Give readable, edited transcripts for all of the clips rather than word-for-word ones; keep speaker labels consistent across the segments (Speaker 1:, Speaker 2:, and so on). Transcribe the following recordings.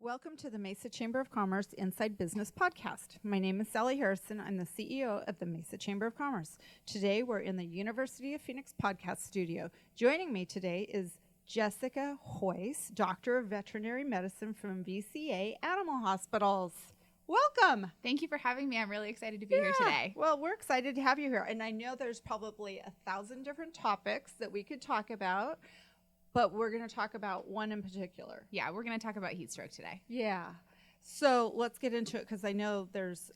Speaker 1: Welcome to the Mesa Chamber of Commerce Inside Business Podcast. My name is Sally Harrison. I'm the CEO of the Mesa Chamber of Commerce. Today, we're in the University of Phoenix podcast studio. Joining me today is Jessica Heuss, Doctor of Veterinary Medicine from VCA Animal Hospitals. Welcome.
Speaker 2: Thank you for having me. I'm really excited to be here today.
Speaker 1: Well, we're excited to have you here. And I know there's probably 1,000 different topics that we could talk about, but we're going to talk about one in particular.
Speaker 2: Yeah, we're going to talk about heat stroke today.
Speaker 1: Yeah. So let's get into it because I know there's,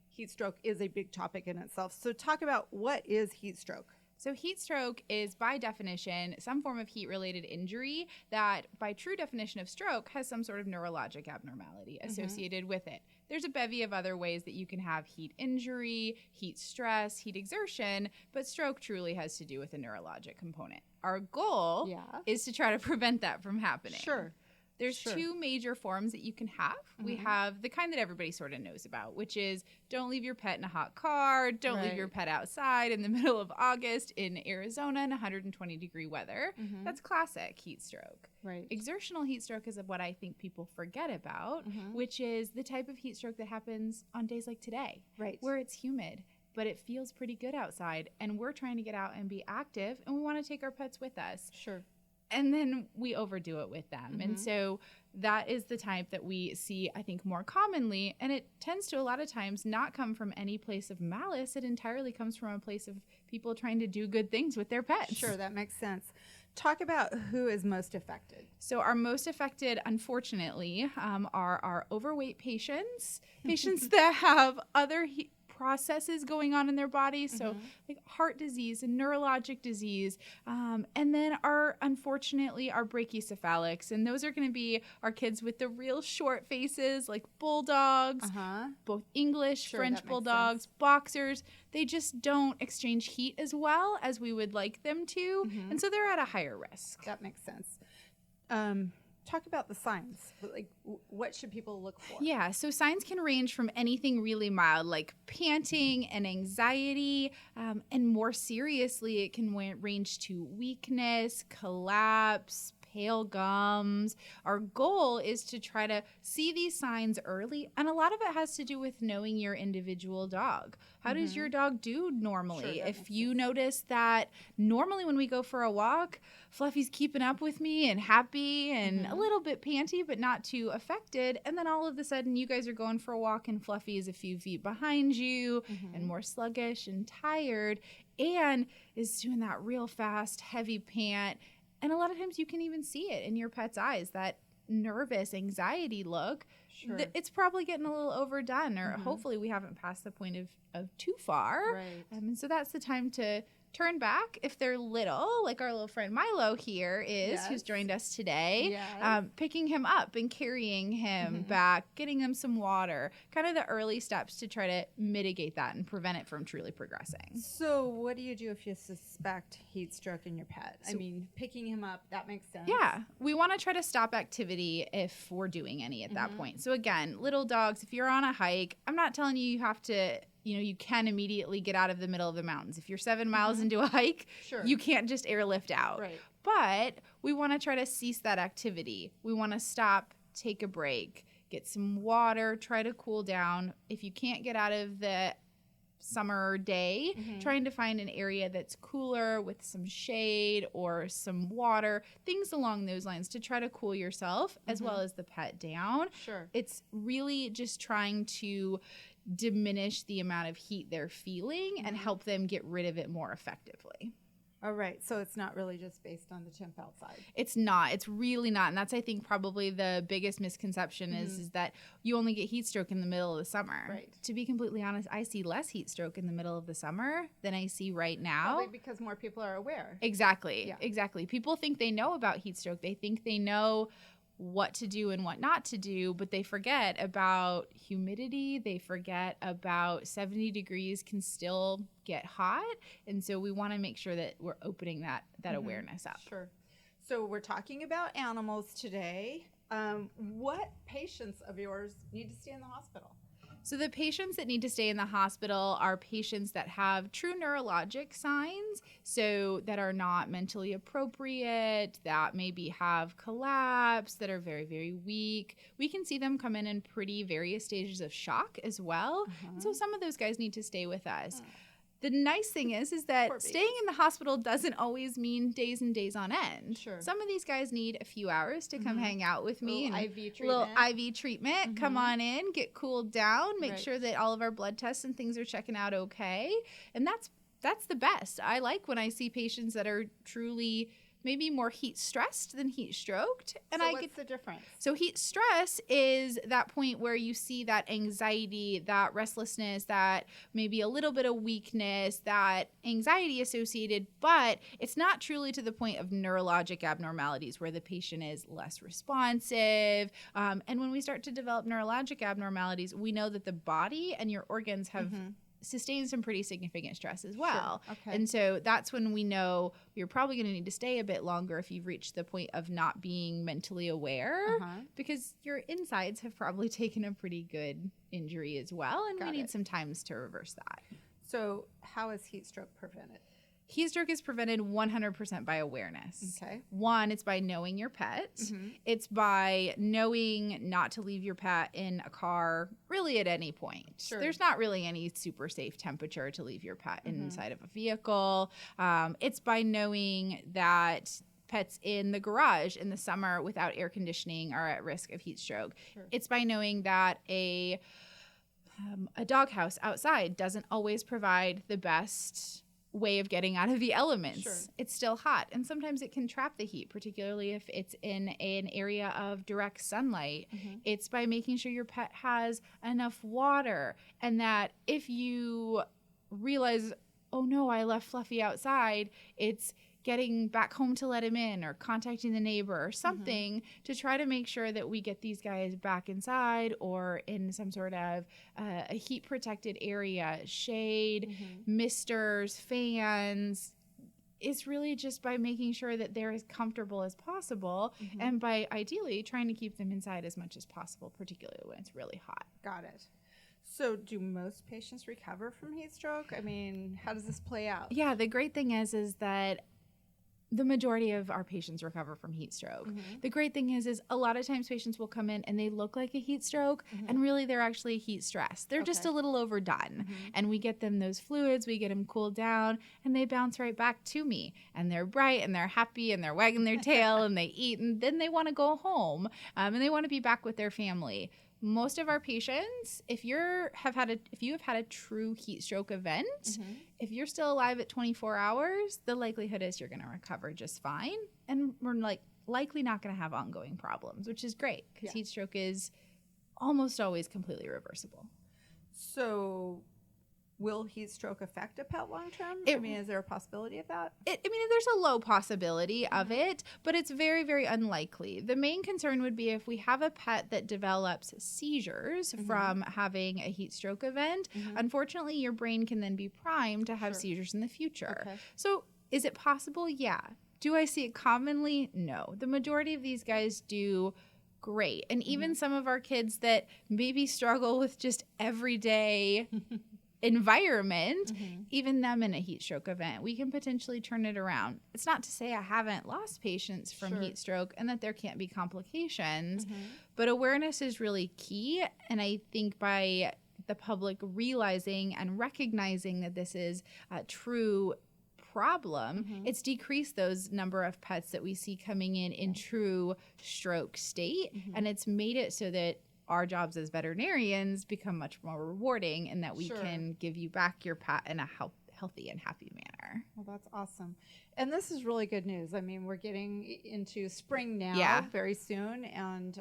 Speaker 1: heat stroke is a big topic in itself. So talk about what is heat stroke.
Speaker 2: So heat stroke is, by definition, some form of heat-related injury that, by true definition of stroke, has some sort of neurologic abnormality associated with it. There's a bevy of other ways that you can have heat injury, heat stress, heat exertion, but stroke truly has to do with a neurologic component. Our goal is to try to prevent that from happening.
Speaker 1: Sure.
Speaker 2: There's two major forms that you can have. We have the kind that everybody sort of knows about, which is don't leave your pet in a hot car, don't leave your pet outside in the middle of August in Arizona in 120-degree weather. That's classic heat stroke.
Speaker 1: Right.
Speaker 2: Exertional heat stroke is what I think people forget about, which is the type of heat stroke that happens on days like today, where it's humid, but it feels pretty good outside, and we're trying to get out and be active, and we want to take our pets with us.
Speaker 1: Sure.
Speaker 2: And then we overdo it with them. And so that is the type that we see, I think, more commonly. And it tends to a lot of times not come from any place of malice. It entirely comes from a place of people trying to do good things with their pets.
Speaker 1: Sure, that makes sense. Talk about who is most affected.
Speaker 2: So our most affected, unfortunately, are our overweight patients that have other processes going on in their bodies, so like heart disease and neurologic disease, and then unfortunately our brachycephalics, and those are going to be our kids with the real short faces, like bulldogs, both English, French bulldogs, boxers. They just don't exchange heat as well as we would like them to, and so they're at a higher risk.
Speaker 1: That makes sense. Talk about the signs. Like, what should people look for?
Speaker 2: Yeah, so signs can range from anything really mild, like panting and anxiety, and more seriously, it can range to weakness, collapse, pale gums. Our goal is to try to see these signs early, and a lot of it has to do with knowing your individual dog. How does your dog do normally?
Speaker 1: Sure,
Speaker 2: if you notice that normally when we go for a walk, Fluffy's keeping up with me and happy and a little bit panty, but not too affected, and then all of a sudden you guys are going for a walk and Fluffy is a few feet behind you and more sluggish and tired and is doing that real fast, heavy pant. And a lot of times you can even see it in your pet's eyes, that nervous anxiety look.
Speaker 1: Sure.
Speaker 2: It's probably getting a little overdone, or hopefully we haven't passed the point of too far.
Speaker 1: Right.
Speaker 2: And so that's the time to turn back if they're little, like our little friend Milo here is, who's joined us today, picking him up and carrying him back, getting him some water, kind of the early steps to try to mitigate that and prevent it from truly progressing.
Speaker 1: So what do you do if you suspect heat stroke in your pet? So, picking him up, that makes sense.
Speaker 2: Yeah, we want to try to stop activity if we're doing any at that point. So again, little dogs, if you're on a hike, I'm not telling you have to, you can immediately get out of the middle of the mountains. If you're 7 miles into a hike, you can't just airlift out.
Speaker 1: Right.
Speaker 2: But we want to try to cease that activity. We want to stop, take a break, get some water, try to cool down. If you can't get out of the summer day, trying to find an area that's cooler with some shade or some water, things along those lines to try to cool yourself as well as the pet down.
Speaker 1: Sure.
Speaker 2: It's really just trying to diminish the amount of heat they're feeling and help them get rid of it more effectively.
Speaker 1: All right. So it's not really just based on the temp outside.
Speaker 2: It's not. It's really not. And that's, I think, probably the biggest misconception is that you only get heat stroke in the middle of the summer.
Speaker 1: Right.
Speaker 2: To be completely honest, I see less heat stroke in the middle of the summer than I see right now.
Speaker 1: Probably because more people are aware.
Speaker 2: Exactly.
Speaker 1: Yeah.
Speaker 2: Exactly. People think they know about heat stroke. They think they know what to do and what not to do, but they forget about humidity. They forget about 70 degrees can still get hot. And so we want to make sure that we're opening that awareness up.
Speaker 1: Sure. So we're talking about animals today. What patients of yours need to stay in the hospital?
Speaker 2: So the patients that need to stay in the hospital are patients that have true neurologic signs, so that are not mentally appropriate, that maybe have collapse, that are very, very weak. We can see them come in pretty various stages of shock as well. And so some of those guys need to stay with us. The nice thing is that staying in the hospital doesn't always mean days and days on end.
Speaker 1: Sure.
Speaker 2: Some of these guys need a few hours to come hang out with me.
Speaker 1: Little
Speaker 2: IV treatment. Come on in, get cooled down, make sure that all of our blood tests and things are checking out okay. And that's the best. I like when I see patients that are truly maybe more heat stressed than heat stroked. And
Speaker 1: so what's the difference?
Speaker 2: So heat stress is that point where you see that anxiety, that restlessness, that maybe a little bit of weakness, that anxiety associated, but it's not truly to the point of neurologic abnormalities where the patient is less responsive. And when we start to develop neurologic abnormalities, we know that the body and your organs have sustain some pretty significant stress as well.
Speaker 1: Sure. Okay.
Speaker 2: And so that's when we know you're probably going to need to stay a bit longer if you've reached the point of not being mentally aware, because your insides have probably taken a pretty good injury as well, and we need some times to reverse that.
Speaker 1: So how is heat stroke prevented?
Speaker 2: Heat stroke is prevented 100% by awareness.
Speaker 1: Okay.
Speaker 2: One, it's by knowing your pet. It's by knowing not to leave your pet in a car really at any point.
Speaker 1: Sure.
Speaker 2: There's not really any super safe temperature to leave your pet inside of a vehicle. It's by knowing that pets in the garage in the summer without air conditioning are at risk of heat stroke.
Speaker 1: Sure.
Speaker 2: It's by knowing that a doghouse outside doesn't always provide the best way of getting out of the elements.
Speaker 1: Sure.
Speaker 2: It's still hot, and sometimes it can trap the heat, particularly if it's in an area of direct sunlight. It's by making sure your pet has enough water, and that if you realize, oh no, I left Fluffy outside, it's getting back home to let him in, or contacting the neighbor or something to try to make sure that we get these guys back inside or in some sort of a heat protected area, shade, misters, fans. It's really just by making sure that they're as comfortable as possible and by ideally trying to keep them inside as much as possible, particularly when it's really hot.
Speaker 1: Got it. So do most patients recover from heat stroke? I mean, how does this play out?
Speaker 2: Yeah, the great thing is that the majority of our patients recover from heat stroke. The great thing is a lot of times patients will come in and they look like a heat stroke, and really they're actually heat stress. They're just a little overdone. And we get them those fluids, we get them cooled down, and they bounce right back to me. And they're bright and they're happy and they're wagging their tail and they eat, and then they want to go home and they want to be back with their family. Most of our patients, if you have had a true heat stroke event, if you're still alive at 24 hours, the likelihood is you're going to recover just fine, and we're likely not going to have ongoing problems, which is great because heat stroke is almost always completely reversible.
Speaker 1: So will heat stroke affect a pet long term? I mean, is there a possibility of that?
Speaker 2: There's a low possibility of it, but it's very, very unlikely. The main concern would be if we have a pet that develops seizures from having a heat stroke event. Unfortunately, your brain can then be primed to have seizures in the future.
Speaker 1: Okay.
Speaker 2: So is it possible? Yeah. Do I see it commonly? No. The majority of these guys do great. And even some of our kids that maybe struggle with just everyday environment, even them in a heat stroke event, we can potentially turn it around. It's not to say I haven't lost patients from heat stroke and that there can't be complications, but awareness is really key. And I think by the public realizing and recognizing that this is a true problem, it's decreased those number of pets that we see coming in true stroke state, and it's made it so that our jobs as veterinarians become much more rewarding, and that we can give you back your pet in a healthy and happy manner.
Speaker 1: Well, that's awesome. And this is really good news. I mean, we're getting into spring now very soon, and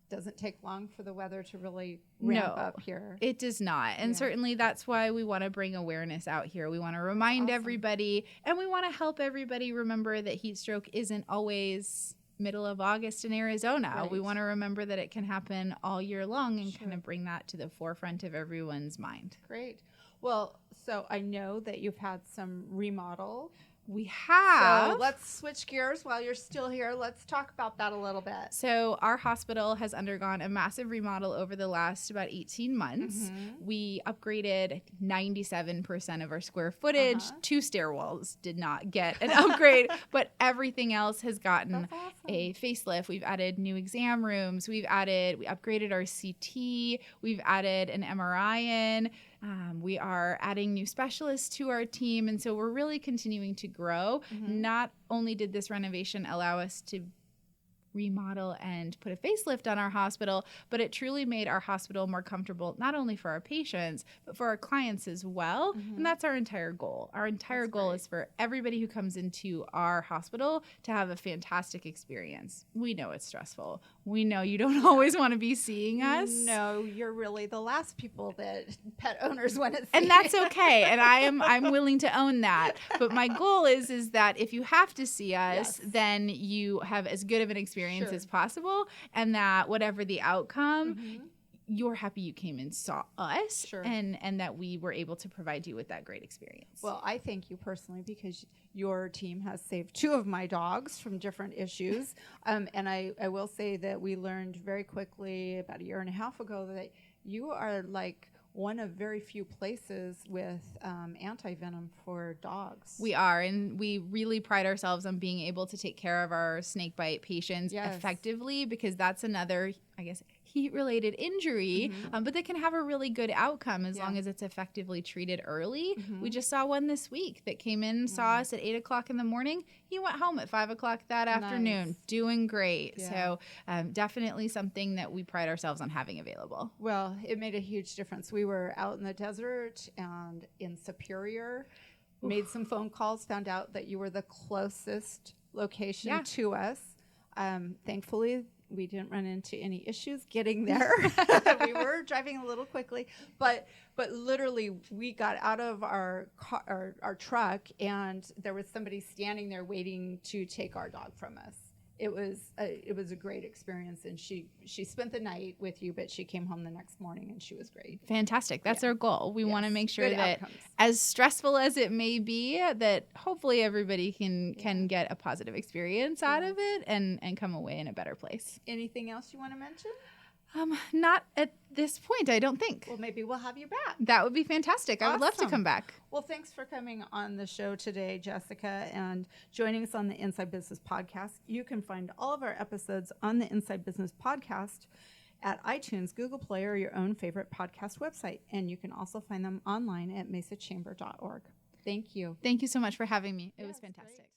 Speaker 1: doesn't take long for the weather to really ramp up here.
Speaker 2: It does not. And certainly that's why we want to bring awareness out here. We want to remind everybody, and we want to help everybody remember that heat stroke isn't always middle of August in Arizona.
Speaker 1: Right.
Speaker 2: We want to remember that it can happen all year long and kind of bring that to the forefront of everyone's mind.
Speaker 1: Great. Well, so I know that you've had some remodel
Speaker 2: We have.
Speaker 1: So let's switch gears while you're still here. Let's talk about that a little bit.
Speaker 2: So our hospital has undergone a massive remodel over the last about 18 months. We upgraded 97% of our square footage. 2 stairwells did not get an upgrade, but everything else has gotten a facelift. We've added new exam rooms. We upgraded our CT. We've added an MRI in. We are adding new specialists to our team, and so we're really continuing to grow. Not only did this renovation allow us to remodel and put a facelift on our hospital, but it truly made our hospital more comfortable, not only for our patients, but for our clients as well. And that's our entire goal. Our entire goal is for everybody who comes into our hospital to have a fantastic experience. We know it's stressful. We know you don't always want to be seeing us.
Speaker 1: No, you're really the last people that pet owners want to see.
Speaker 2: And that's okay. And I'm willing to own that. But my goal is that if you have to see us, then you have as good of an experience as possible, and that whatever the outcome, you're happy you came and saw us, and that we were able to provide you with that great experience.
Speaker 1: Well, I thank you personally because your team has saved 2 of my dogs from different issues. And I will say that we learned very quickly about a year and a half ago that you are like one of very few places with anti-venom for dogs.
Speaker 2: We are, and we really pride ourselves on being able to take care of our snakebite patients effectively, because that's another, I guess, heat-related injury, but they can have a really good outcome as long as it's effectively treated early. We just saw one this week that came in, saw us at 8 o'clock in the morning. He went home at 5 o'clock that afternoon, doing great. So definitely something that we pride ourselves on having available.
Speaker 1: Well, it made a huge difference. We were out in the desert and in Superior, made some phone calls, found out that you were the closest location to us. Thankfully, we didn't run into any issues getting there. We were driving a little quickly, but literally we got out of our truck, and there was somebody standing there waiting to take our dog from us. It was a great experience, and she spent the night with you, but she came home the next morning and she was great.
Speaker 2: Fantastic. That's our goal. We want to make sure that as stressful as it may be, that hopefully everybody can get a positive experience out of it and come away in a better place.
Speaker 1: Anything else you want to mention?
Speaker 2: Not at this point, I don't think.
Speaker 1: Well, maybe we'll have you back.
Speaker 2: That would be fantastic. I would love to come back.
Speaker 1: Well, thanks for coming on the show today, Jessica, and joining us on the Inside Business Podcast. You can find all of our episodes on the Inside Business Podcast at iTunes, Google Play, or your own favorite podcast website. And you can also find them online at mesachamber.org. Thank you.
Speaker 2: Thank you so much for having me. It was fantastic. Great.